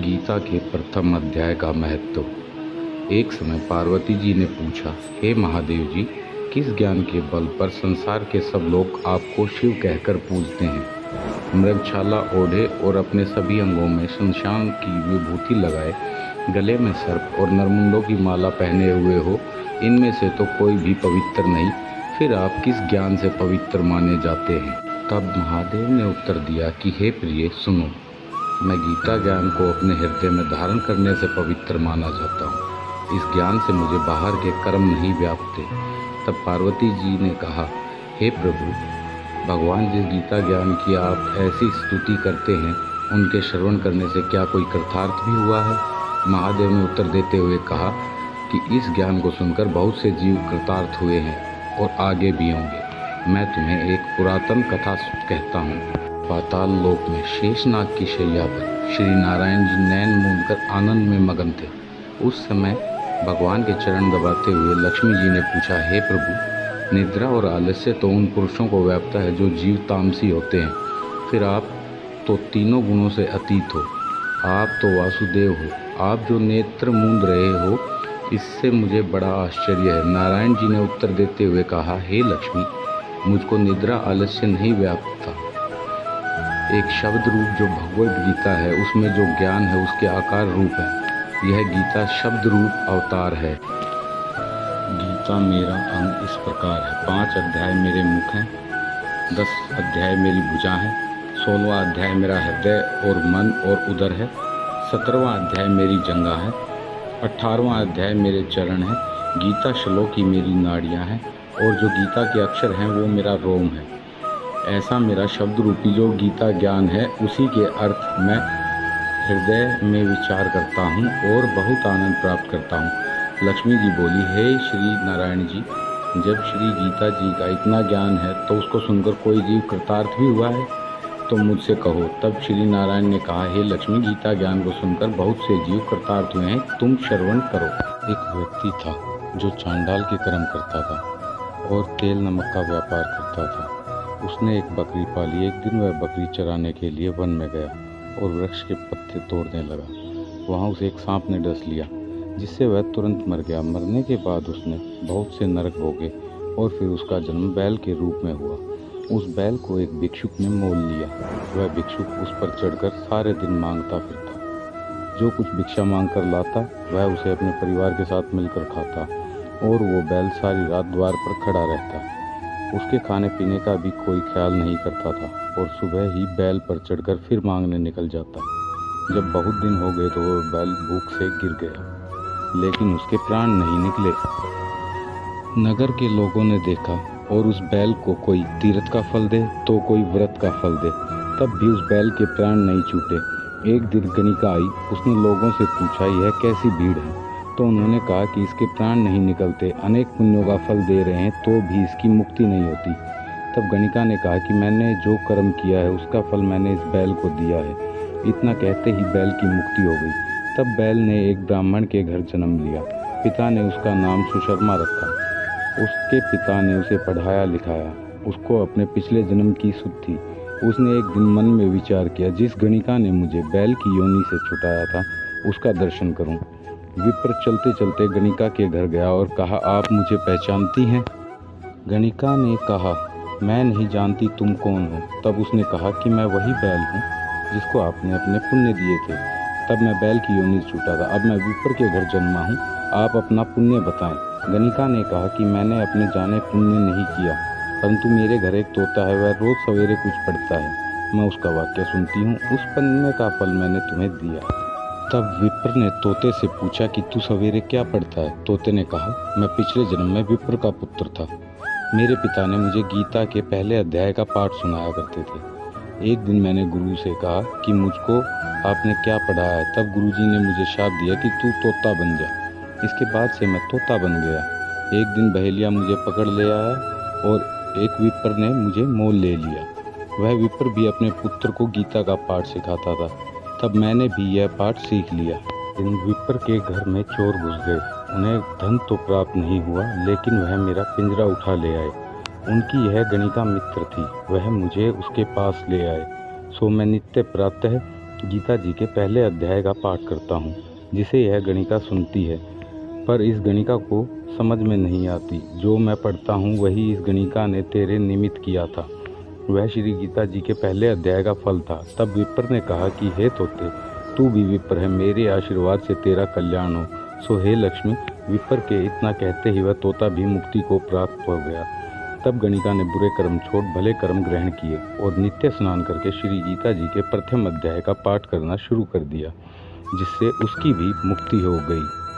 गीता के प्रथम अध्याय का महत्व। एक समय पार्वती जी ने पूछा, हे महादेव जी, किस ज्ञान के बल पर संसार के सब लोग आपको शिव कहकर पूजते हैं? मृगछाला ओढ़े और अपने सभी अंगों में शमशान की विभूति लगाए, गले में सर्प और नरमुंडों की माला पहने हुए हो, इनमें से तो कोई भी पवित्र नहीं, फिर आप किस ज्ञान से पवित्र माने जाते हैं? तब महादेव ने उत्तर दिया कि हे प्रिय, सुनो, मैं गीता ज्ञान को अपने हृदय में धारण करने से पवित्र माना जाता हूँ। इस ज्ञान से मुझे बाहर के कर्म नहीं व्यापते। तब पार्वती जी ने कहा, हे प्रभु, भगवान जिस गीता ज्ञान की आप ऐसी स्तुति करते हैं, उनके श्रवण करने से क्या कोई कृतार्थ भी हुआ है? महादेव ने उत्तर देते हुए कहा कि इस ज्ञान को सुनकर बहुत से जीव कृतार्थ हुए हैं और आगे भी होंगे। मैं तुम्हें एक पुरातन कथा कहता हूँ। पाताल लोक में शेषनाग की शैया पर श्री नारायण जी नैन मूंद कर आनंद में मगन थे। उस समय भगवान के चरण दबाते हुए लक्ष्मी जी ने पूछा, हे प्रभु, निद्रा और आलस्य तो उन पुरुषों को व्यापता है जो जीव तामसी होते हैं, फिर आप तो तीनों गुणों से अतीत हो। आप तो वासुदेव हो। आप जो नेत्र मूंद रहे हो, इससे मुझे बड़ा आश्चर्य है। नारायण जी ने उत्तर देते हुए कहा, हे लक्ष्मी, मुझको निद्रा आलस्य नहीं व्यापता। एक शब्द रूप जो भगवद गीता है, उसमें जो ज्ञान है उसके आकार रूप है। यह गीता शब्द रूप अवतार है। गीता मेरा अंग इस प्रकार है। 5 अध्याय मेरे मुख हैं, 10 अध्याय मेरी भुजा हैं, 16वां अध्याय मेरा हृदय और मन और उदर है, 17वां अध्याय मेरी जंगा है, 18वां अध्याय मेरे चरण हैं, गीता श्लोक की मेरी नाड़ियाँ हैं, और जो गीता के अक्षर हैं वो मेरा रोम है। ऐसा मेरा शब्द रूपी जो गीता ज्ञान है, उसी के अर्थ मैं हृदय में विचार करता हूँ और बहुत आनंद प्राप्त करता हूँ। लक्ष्मी जी बोली, हे श्री नारायण जी, जब श्री गीता जी का इतना ज्ञान है तो उसको सुनकर कोई जीव कृतार्थ भी हुआ है? तो मुझसे कहो। तब श्री नारायण ने कहा, हे लक्ष्मी, गीता ज्ञान को सुनकर बहुत से जीव कृतार्थ हुए हैं, तुम श्रवण करो। एक व्यक्ति था जो चांडाल के कर्म करता था और तेल नमक का व्यापार करता था। उसने एक बकरी पाली। एक दिन वह बकरी चराने के लिए वन में गया और वृक्ष के पत्ते तोड़ने लगा। वहाँ उसे एक सांप ने डस लिया, जिससे वह तुरंत मर गया। मरने के बाद उसने बहुत से नरक भोगे और फिर उसका जन्म बैल के रूप में हुआ। उस बैल को एक भिक्षुक ने मोल लिया। वह भिक्षुक उस पर चढ़कर सारे दिन मांगता फिरता। जो कुछ भिक्षा मांग कर लाता, वह उसे अपने परिवार के साथ मिलकर खाता और वो बैल सारी रात द्वार पर खड़ा रहता। उसके खाने पीने का भी कोई ख्याल नहीं करता था और सुबह ही बैल पर चढ़कर फिर मांगने निकल जाता। जब बहुत दिन हो गए तो वह बैल भूख से गिर गया, लेकिन उसके प्राण नहीं निकले। नगर के लोगों ने देखा और उस बैल को कोई तीर्थ का फल दे तो कोई व्रत का फल दे, तब भी उस बैल के प्राण नहीं छूटे। एक दिन गणिका आई। उसने लोगों से पूछा, यह कैसी भीड़ है? तो उन्होंने कहा कि इसके प्राण नहीं निकलते, अनेक पुण्यों का फल दे रहे हैं तो भी इसकी मुक्ति नहीं होती। तब गणिका ने कहा कि मैंने जो कर्म किया है उसका फल मैंने इस बैल को दिया है। इतना कहते ही बैल की मुक्ति हो गई। तब बैल ने एक ब्राह्मण के घर जन्म लिया। पिता ने उसका नाम सुशर्मा रखा। उसके पिता ने उसे पढ़ाया लिखाया। उसको अपने पिछले जन्म की सुध थी। उसने एक दिन मन में विचार किया, जिस गणिका ने मुझे बैल की योनि से छुटाया था उसका दर्शन करूं। विप्र चलते चलते गणिका के घर गया और कहा, आप मुझे पहचानती हैं? गणिका ने कहा, मैं नहीं जानती, तुम कौन हो? तब उसने कहा कि मैं वही बैल हूँ जिसको आपने अपने पुण्य दिए थे। तब मैं बैल की योनि से छूटा था। अब मैं विप्र के घर जन्मा हूँ, आप अपना पुण्य बताएं। गणिका ने कहा कि मैंने अपने जाने पुण्य नहीं किया, परंतु मेरे घर एक तोता है, वह रोज सवेरे कुछ पढ़ता है, मैं उसका वाक्य सुनती हूँ, उस पुण्य का फल मैंने तुम्हें दिया। तब विप्र ने तोते से पूछा कि तू सवेरे क्या पढ़ता है? तोते ने कहा, मैं पिछले जन्म में विप्र का पुत्र था। मेरे पिता ने मुझे गीता के पहले अध्याय का पाठ सुनाया करते थे। एक दिन मैंने गुरु से कहा कि मुझको आपने क्या पढ़ाया है? तब गुरुजी ने मुझे शाप दिया कि तू तोता बन जा। इसके बाद से मैं तोता बन गया। एक दिन बहेलिया मुझे पकड़ ले आया और एक विप्र ने मुझे मोल ले लिया। वह विप्र भी अपने पुत्र को गीता का पाठ सिखाता था। तब मैंने भी यह पाठ सीख लिया। इन विप्र के घर में चोर घुस गए। उन्हें धन तो प्राप्त नहीं हुआ, लेकिन वह मेरा पिंजरा उठा ले आए। उनकी यह गणिका मित्र थी। वह मुझे उसके पास ले आए। सो मैं नित्य प्रातः गीता जी के पहले अध्याय का पाठ करता हूँ, जिसे यह गणिका सुनती है, पर इस गणिका को समझ में नहीं आती। जो मैं पढ़ता हूँ वही इस गणिका ने तेरे निमित्त किया था। वह श्री गीता जी के पहले अध्याय का फल था। तब विप्र ने कहा कि हे तोते, तू भी विप्र है, मेरे आशीर्वाद से तेरा कल्याण हो। सो हे लक्ष्मी। विप्र के इतना कहते ही वह तोता भी मुक्ति को प्राप्त हो गया। तब गणिका ने बुरे कर्म छोड़ भले कर्म ग्रहण किए और नित्य स्नान करके श्री गीता जी के प्रथम अध्याय का पाठ करना शुरू कर दिया, जिससे उसकी भी मुक्ति हो गई।